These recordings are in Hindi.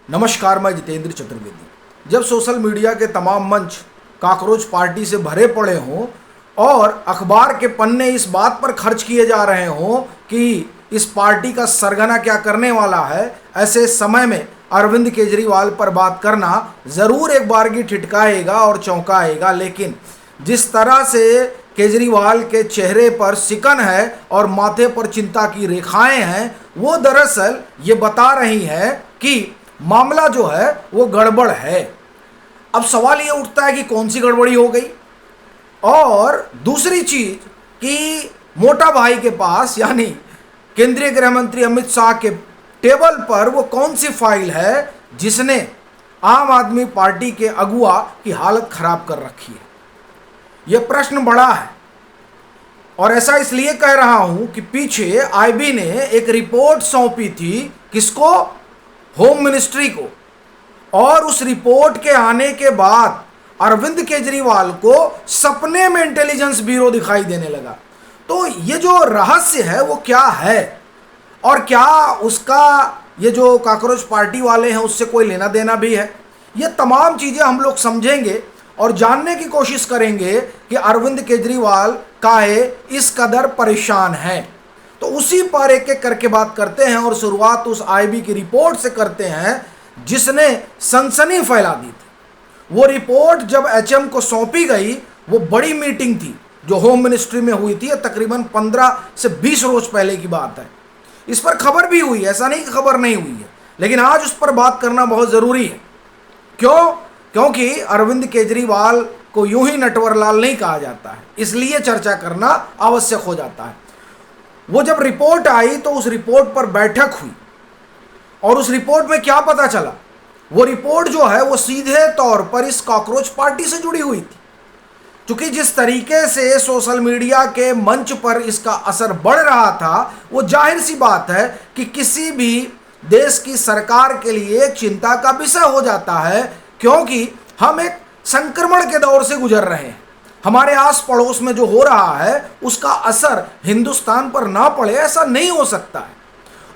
नमस्कार, मैं जितेंद्र चतुर्वेदी। जब सोशल मीडिया के तमाम मंच कॉकरोच पार्टी से भरे पड़े हों और अखबार के पन्ने इस बात पर खर्च किए जा रहे हों कि इस पार्टी का सरगना क्या करने वाला है, ऐसे समय में अरविंद केजरीवाल पर बात करना ज़रूर एक बारगी ठिठकाएगा और चौंकाएगा। लेकिन जिस तरह से केजरीवाल के चेहरे पर सिकन है और माथे पर चिंता की रेखाएं हैं, वो दरअसल ये बता रही हैं कि मामला जो है वो गड़बड़ है। अब सवाल ये उठता है कि कौन सी गड़बड़ी हो गई, और दूसरी चीज कि मोटा भाई के पास यानी केंद्रीय गृह मंत्री अमित शाह के टेबल पर वो कौन सी फाइल है जिसने आम आदमी पार्टी के अगुआ की हालत खराब कर रखी है। यह प्रश्न बड़ा है और ऐसा इसलिए कह रहा हूं कि पीछे आईबी ने एक रिपोर्ट सौंपी थी, किसको? होम मिनिस्ट्री को। और उस रिपोर्ट के आने के बाद अरविंद केजरीवाल को सपने में इंटेलिजेंस ब्यूरो दिखाई देने लगा। तो ये जो रहस्य है वो क्या है, और क्या उसका ये जो कॉकरोच पार्टी वाले हैं उससे कोई लेना देना भी है? ये तमाम चीज़ें हम लोग समझेंगे और जानने की कोशिश करेंगे कि अरविंद केजरीवाल काहे इस कदर परेशान हैं। तो उसी पर एक एक करके बात करते हैं और शुरुआत उस आईबी की रिपोर्ट से करते हैं जिसने सनसनी फैला दी थी। वो रिपोर्ट जब एचएम को सौंपी गई, वो बड़ी मीटिंग थी जो होम मिनिस्ट्री में हुई थी, तकरीबन 15 से 20 रोज पहले की बात है। इस पर खबर भी हुई, ऐसा नहीं कि खबर नहीं हुई है, लेकिन आज उस पर बात करना बहुत ज़रूरी है। क्यों? क्योंकि अरविंद केजरीवाल को यूं ही नटवरलाल नहीं कहा जाता है, इसलिए चर्चा करना आवश्यक हो जाता है। वो जब रिपोर्ट आई तो उस रिपोर्ट पर बैठक हुई और उस रिपोर्ट में क्या पता चला? वो रिपोर्ट जो है वो सीधे तौर पर इस कॉकरोच पार्टी से जुड़ी हुई थी। क्योंकि जिस तरीके से सोशल मीडिया के मंच पर इसका असर बढ़ रहा था, वो जाहिर सी बात है कि किसी भी देश की सरकार के लिए एक चिंता का विषय हो जाता है, क्योंकि हम एक संक्रमण के दौर से गुजर रहे हैं। हमारे आस पड़ोस में जो हो रहा है उसका असर हिंदुस्तान पर ना पड़े, ऐसा नहीं हो सकता है।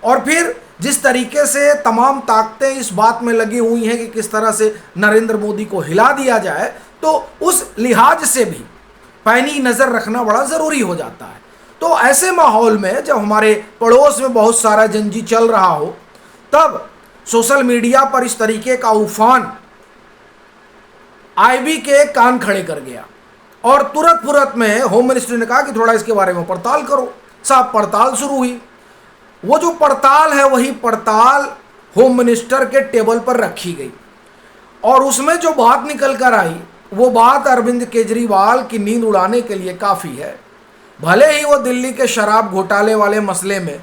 और फिर जिस तरीके से तमाम ताकतें इस बात में लगी हुई हैं कि किस तरह से नरेंद्र मोदी को हिला दिया जाए, तो उस लिहाज से भी पैनी नज़र रखना बड़ा ज़रूरी हो जाता है। तो ऐसे माहौल में जब हमारे पड़ोस में बहुत सारा जंजी चल रहा हो, तब सोशल मीडिया पर इस तरीके का उफान आईबी के कान खड़े कर गया और तुरंत में होम मिनिस्ट्री ने कहा कि थोड़ा इसके बारे में पड़ताल करो। साहब, पड़ताल शुरू हुई। वो जो पड़ताल है वही पड़ताल होम मिनिस्टर के टेबल पर रखी गई और उसमें जो बात निकल कर आई वो बात अरविंद केजरीवाल की नींद उड़ाने के लिए काफ़ी है। भले ही वो दिल्ली के शराब घोटाले वाले मसले में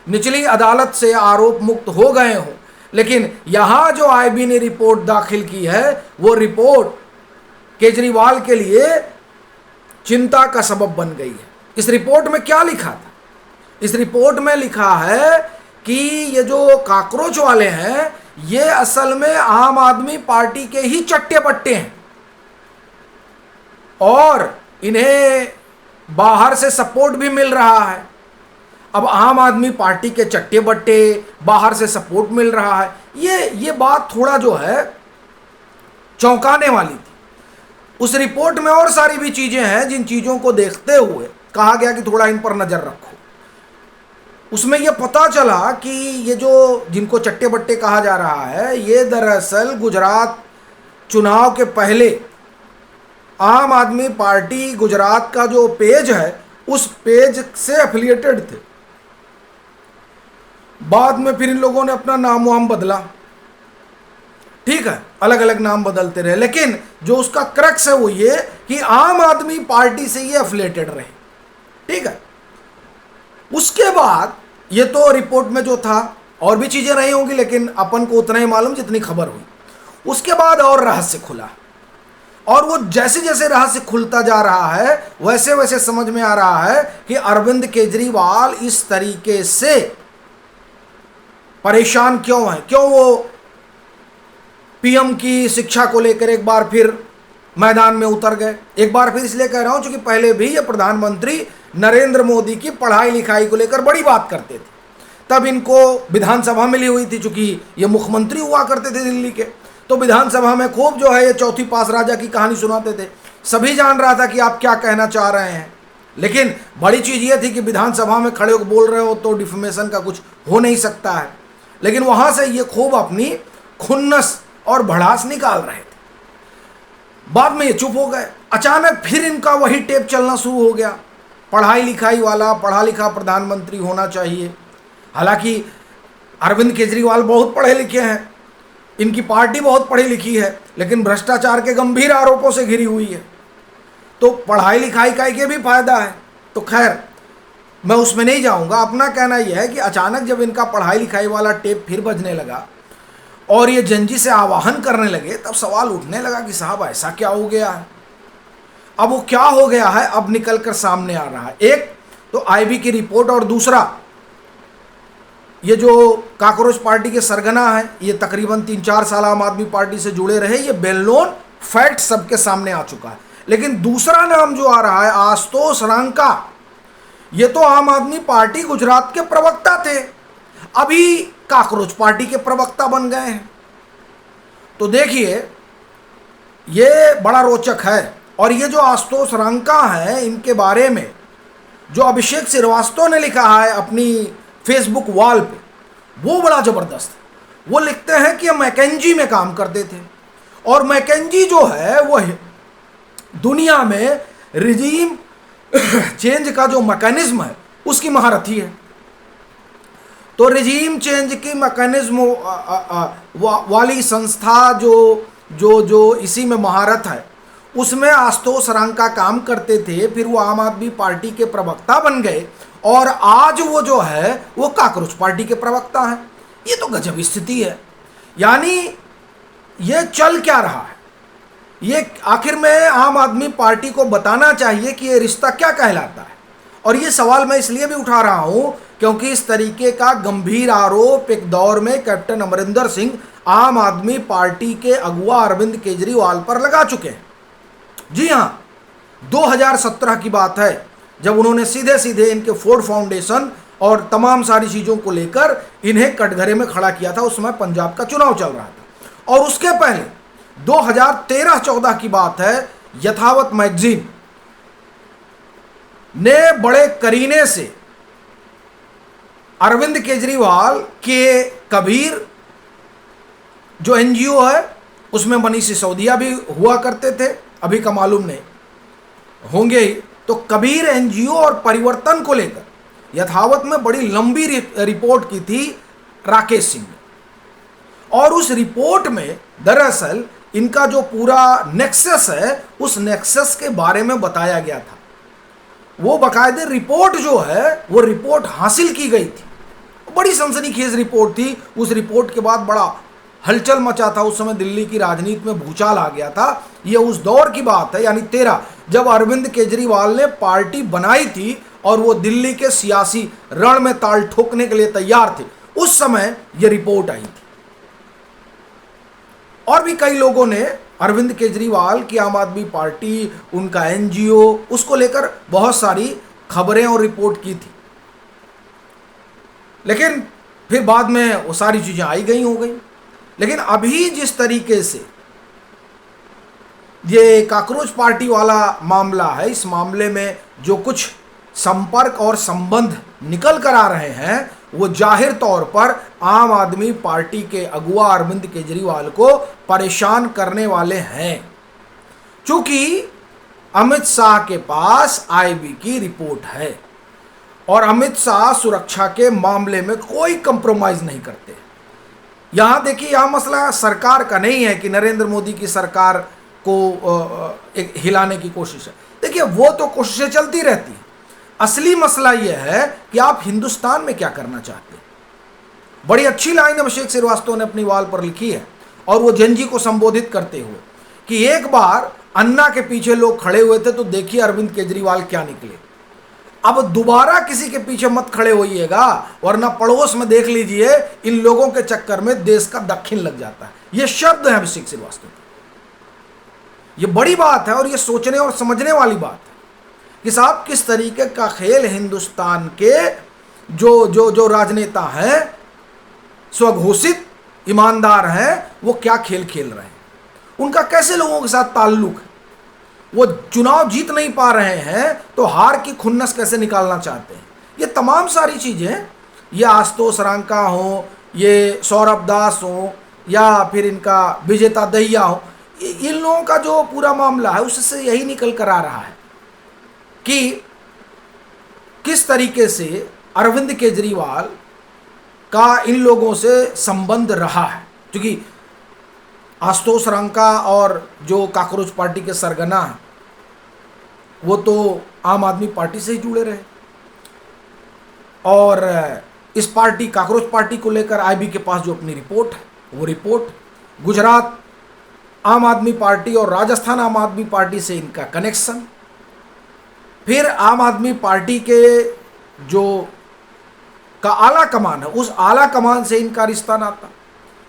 निचली अदालत से आरोप मुक्त हो गए हों, लेकिन यहाँ जो आईबी ने रिपोर्ट दाखिल की है वो रिपोर्ट केजरीवाल के लिए चिंता का सबब बन गई है। इस रिपोर्ट में क्या लिखा था? इस रिपोर्ट में लिखा है कि ये जो कॉकरोच वाले हैं ये असल में आम आदमी पार्टी के ही चट्टे बट्टे हैं और इन्हें बाहर से सपोर्ट भी मिल रहा है। अब आम आदमी पार्टी के चट्टे बट्टे, बाहर से सपोर्ट मिल रहा है, ये बात थोड़ा जो है चौंकाने वाली थी। उस रिपोर्ट में और सारी भी चीज़ें हैं जिन चीज़ों को देखते हुए कहा गया कि थोड़ा इन पर नज़र रखो। उसमें यह पता चला कि ये जो जिनको चट्टे बट्टे कहा जा रहा है, ये दरअसल गुजरात चुनाव के पहले आम आदमी पार्टी गुजरात का जो पेज है उस पेज से एफिलिएटेड थे। बाद में फिर इन लोगों ने अपना नाम वाम बदला, ठीक है, अलग अलग नाम बदलते रहे, लेकिन जो उसका क्रक्स है वो ये कि आम आदमी पार्टी से ये एफिलिएटेड रहे, ठीक है। उसके बाद ये तो रिपोर्ट में जो था, और भी चीज़ें रही होंगी लेकिन अपन को उतना ही मालूम जितनी खबर हुई। उसके बाद और रहस्य खुला और वो जैसे जैसे रहस्य खुलता जा रहा है वैसे वैसे समझ में आ रहा है कि अरविंद केजरीवाल इस तरीके से परेशान क्यों है, क्यों वो पीएम की शिक्षा को लेकर एक बार फिर मैदान में उतर गए। एक बार फिर इसलिए कह रहा हूं क्योंकि पहले भी ये प्रधानमंत्री नरेंद्र मोदी की पढ़ाई लिखाई को लेकर बड़ी बात करते थे। तब इनको विधानसभा मिली हुई थी, चूंकि ये मुख्यमंत्री हुआ करते थे दिल्ली के, तो विधानसभा में खूब जो है ये चौथी पास राजा की कहानी सुनाते थे। सभी जान रहा था कि आप क्या कहना चाह रहे हैं, लेकिन बड़ी चीज़ ये थी कि विधानसभा में खड़े होकर बोल रहे हो तो डिफेमेशन का कुछ हो नहीं सकता है। लेकिन वहाँ से ये खूब अपनी खुन्नस और भड़ास निकाल रहे थे। बाद में ये चुप हो गए। अचानक फिर इनका वही टेप चलना शुरू हो गया, पढ़ाई लिखाई वाला, पढ़ा लिखा प्रधानमंत्री होना चाहिए। हालांकि अरविंद केजरीवाल बहुत पढ़े लिखे हैं, इनकी पार्टी बहुत पढ़ी लिखी है, लेकिन भ्रष्टाचार के गंभीर आरोपों से घिरी हुई है। तो पढ़ाई लिखाई का ये भी फायदा है। तो खैर मैं उसमें नहीं जाऊंगा। अपना कहना यह है कि अचानक जब इनका पढ़ाई लिखाई वाला टेप फिर बजने लगा और ये जंजी से आवाहन करने लगे, तब सवाल उठने लगा कि साहब ऐसा क्या हो गया है। अब वो क्या हो गया है अब निकल कर सामने आ रहा है। एक तो आईबी की रिपोर्ट और दूसरा ये जो काकरोच पार्टी के सरगना है, ये तकरीबन 3-4 साल आम आदमी पार्टी से जुड़े रहे, ये वेल नोन फैक्ट सबके सामने आ चुका है। लेकिन दूसरा नाम जो आ रहा है आशुतोष रंका, ये तो आम आदमी पार्टी गुजरात के प्रवक्ता थे, अभी काकरोच पार्टी के प्रवक्ता बन गए हैं। तो देखिए ये बड़ा रोचक है। और ये जो आशुतोष रंका है, इनके बारे में जो अभिषेक श्रीवास्तव ने लिखा है अपनी फेसबुक वॉल पे, वो बड़ा ज़बरदस्त है। वो लिखते हैं कि मैकेंजी में काम करते थे और मैकेंजी जो है वो दुनिया में रिजीम चेंज का जो मैकेनिज्म है उसकी महारथी है। तो रिजीम चेंज की मैकेनिज्म वाली संस्था जो इसी में महारत है, उसमें आशुतोष रंका काम करते थे। फिर वो आम आदमी पार्टी के प्रवक्ता बन गए और आज वो जो है वो काकरोच पार्टी के प्रवक्ता हैं। ये तो गजब स्थिति है। यानी ये चल क्या रहा है, ये आखिर में आम आदमी पार्टी को बताना चाहिए कि ये रिश्ता क्या कहलाता है। और ये सवाल मैं इसलिए भी उठा रहा हूं क्योंकि इस तरीके का गंभीर आरोप एक दौर में कैप्टन अमरिंदर सिंह आम आदमी पार्टी के अगुआ अरविंद केजरीवाल पर लगा चुके हैं। जी हाँ, 2017 की बात है जब उन्होंने सीधे सीधे इनके फोर्ड फाउंडेशन और तमाम सारी चीज़ों को लेकर इन्हें कटघरे में खड़ा किया था। उस समय पंजाब का चुनाव चल रहा था। और उसके पहले 2013-14 की बात है, यथावत मैगजीन ने बड़े करीने से अरविंद केजरीवाल के कबीर जो एनजीओ है उसमें मनीष सिसोदिया भी हुआ करते थे, अभी का मालूम नहीं होंगे ही। तो कबीर एनजीओ और परिवर्तन को लेकर यथावत में बड़ी लंबी रिपोर्ट की थी राकेश सिंह ने। और उस रिपोर्ट में दरअसल इनका जो पूरा नेक्सस है, उस नेक्सस के बारे में बताया गया था। वो बाकायदे रिपोर्ट जो है वो रिपोर्ट हासिल की गई थी, बड़ी सनसनीखेज रिपोर्ट थी। उस रिपोर्ट के बाद बड़ा हलचल मचा था। उस समय दिल्ली की राजनीति में भूचाल आ गया था। ये उस दौर की बात है, यानी 13, जब अरविंद केजरीवाल ने पार्टी बनाई थी और वो दिल्ली के सियासी रण में ताल ठोकने के लिए तैयार थे, उस समय ये रिपोर्ट आई थी। और भी कई लोगों ने अरविंद केजरीवाल की आम आदमी पार्टी, उनका एनजीओ, उसको लेकर बहुत सारी खबरें और रिपोर्ट की थी। लेकिन फिर बाद में वो सारी चीज़ें आई गई हो गई। लेकिन अभी जिस तरीके से ये काकरोच पार्टी वाला मामला है, इस मामले में जो कुछ संपर्क और संबंध निकल कर आ रहे हैं, वो जाहिर तौर पर आम आदमी पार्टी के अगुआ अरविंद केजरीवाल को परेशान करने वाले हैं। चूंकि अमित शाह के पास आईबी की रिपोर्ट है और अमित शाह सुरक्षा के मामले में कोई कंप्रोमाइज नहीं करते। यहाँ देखिए, यहाँ मसला सरकार का नहीं है कि नरेंद्र मोदी की सरकार को एक हिलाने की कोशिश है। देखिए वो तो कोशिशें चलती रहती हैं। असली मसला यह है कि आप हिंदुस्तान में क्या करना चाहते हैं। बड़ी अच्छी लाइन अभिषेक श्रीवास्तव ने अपनी वॉल पर लिखी है, और वो जनजी को संबोधित करते हुए कि एक बार अन्ना के पीछे लोग खड़े हुए थे तो देखिए अरविंद केजरीवाल क्या निकले। अब दोबारा किसी के पीछे मत खड़े होइएगा, वरना पड़ोस में देख लीजिए इन लोगों के चक्कर में देश का दक्षिण लग जाता है। ये शब्द है अभिषेक श्रीवास्तव के। ये बड़ी बात है और ये सोचने और समझने वाली बात है कि साहब किस तरीके का खेल हिंदुस्तान के जो जो जो राजनेता हैं, स्वघोषित ईमानदार हैं, वो क्या खेल खेल रहे हैं, उनका कैसे लोगों के साथ ताल्लुक है, वो चुनाव जीत नहीं पा रहे हैं तो हार की खुन्नस कैसे निकालना चाहते हैं। ये तमाम सारी चीज़ें, ये आशुतोष रांका हो, ये सौरभ दास हो, या फिर इनका विजेता दहिया हो, इन लोगों का जो पूरा मामला है उससे यही निकल कर आ रहा है कि किस तरीके से अरविंद केजरीवाल का इन लोगों से संबंध रहा है। क्योंकि आशुतोष रांका और जो काकरोच पार्टी के सरगना हैं वो तो आम आदमी पार्टी से ही जुड़े रहे, और इस पार्टी काकरोच पार्टी को लेकर आईबी के पास जो अपनी रिपोर्ट है, वो रिपोर्ट गुजरात आम आदमी पार्टी और राजस्थान आम आदमी पार्टी से इनका कनेक्शन, फिर आम आदमी पार्टी के जो का आला कमान है उस आला कमान से इनका रिश्ता नाता,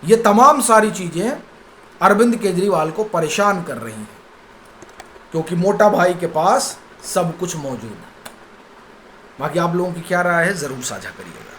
ये तमाम सारी चीज़ें अरविंद केजरीवाल को परेशान कर रही हैं, क्योंकि मोटा भाई के पास सब कुछ मौजूद है। बाकी आप लोगों की क्या राय है, ज़रूर साझा करिएगा।